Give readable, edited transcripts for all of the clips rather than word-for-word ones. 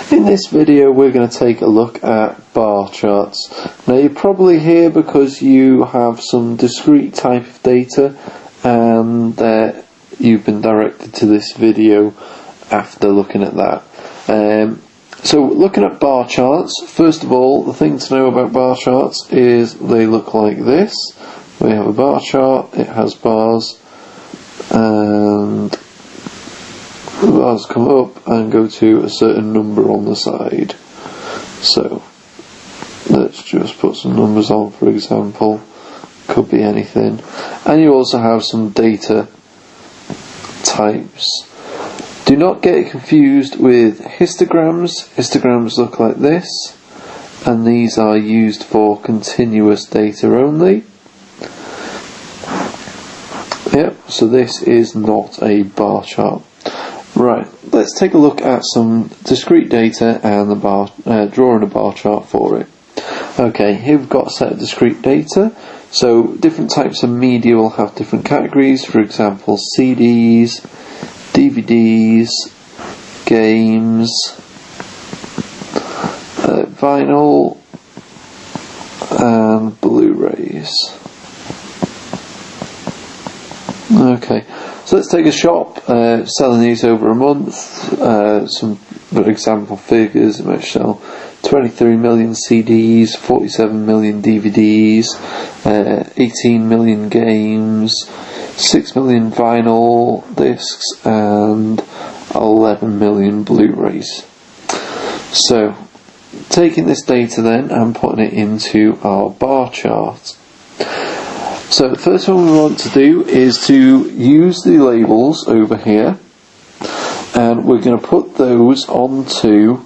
In this video we're going to take a look at bar charts. Now you're probably here because you have some discrete type of data and you've been directed to this video after looking at that. So looking at bar charts, first of all the thing to know about bar charts is they look like this. We have a bar chart, it has bars, and the bars come up and go to a certain number on the side. So let's just put some numbers on, for example, could be anything. And you also have some data types. Do not get confused with histograms. Histograms look like this, and these are used for continuous data only. Yep, so this is not a bar chart. Right, let's take a look at some discrete data and drawing a bar chart for it. Okay, here we've got a set of discrete data. So different types of media will have different categories. For example, CDs, DVDs, games, vinyl, and Blu-rays. Okay, so let's take a shop selling these over a month. Some for example figures which sell 23 million CDs, 47 million DVDs, 18 million games, 6 million vinyl discs, and 11 million Blu-rays. So taking this data then and putting it into our bar chart. So the first one we want to do is to use the labels over here, and we're going to put those onto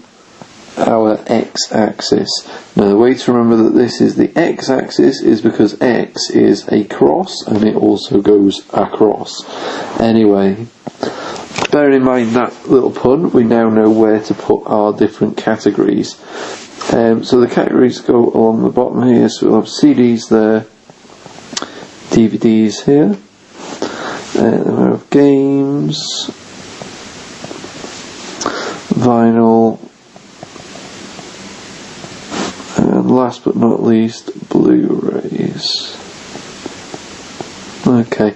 our x-axis. Now the way to remember that this is the x-axis is because x is a cross and it also goes across. Anyway, bearing in mind that little pun, we now know where to put our different categories. So the categories go along the bottom here, so we'll have CDs there, DVDs here, and then we have games, vinyl, and last but not least Blu-rays. Okay,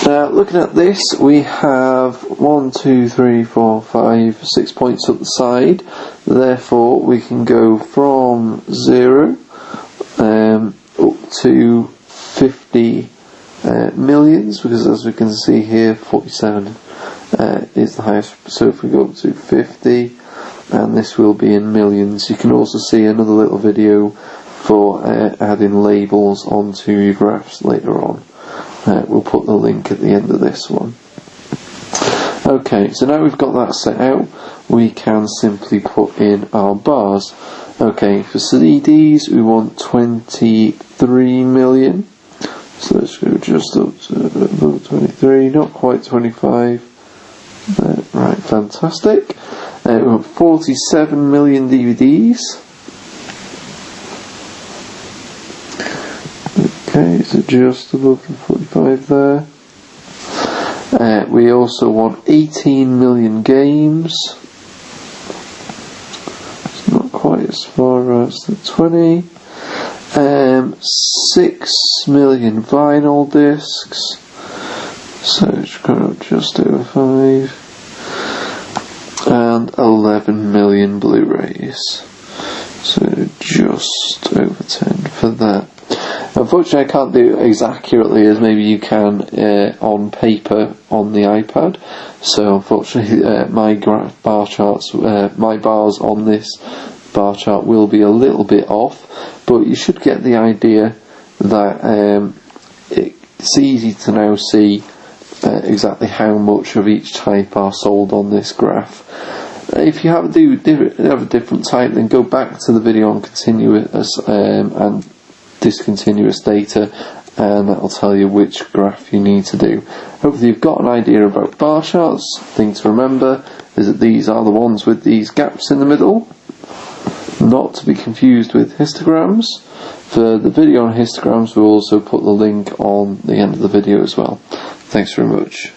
now looking at this, we have 1, 2, 3, 4, 5, 6 points up the side. Therefore we can go from 0 up to 50 millions, because as we can see here 47 is the highest. So if we go up to 50, and this will be in millions. You can also see another little video for adding labels onto your graphs later on. We'll put the link at the end of this one. Okay, so now we've got that set out, we can simply put in our bars. Okay, for CDs we want 23 million. So let's go just up to above 23, not quite 25. Right, fantastic. We want 47 million DVDs. Okay, so just above the 45 there. We also want 18 million games. It's not quite as far as the 20. 6 million vinyl discs, so it's kind of just over 5, and 11 million Blu-rays, so just over 10 for that. Unfortunately I can't do it as accurately as maybe you can on paper on the iPad, so unfortunately my bar charts, my bars on this bar chart will be a little bit off, but you should get the idea that it's easy to now see exactly how much of each type are sold on this graph. If you have a different type, then go back to the video on continuous and discontinuous data, and that will tell you which graph you need to do. Hopefully you've got an idea about bar charts. Thing to remember is that these are the ones with these gaps in the middle, not to be confused with histograms. For the video on histograms, we'll also put the link on the end of the video as well. Thanks very much.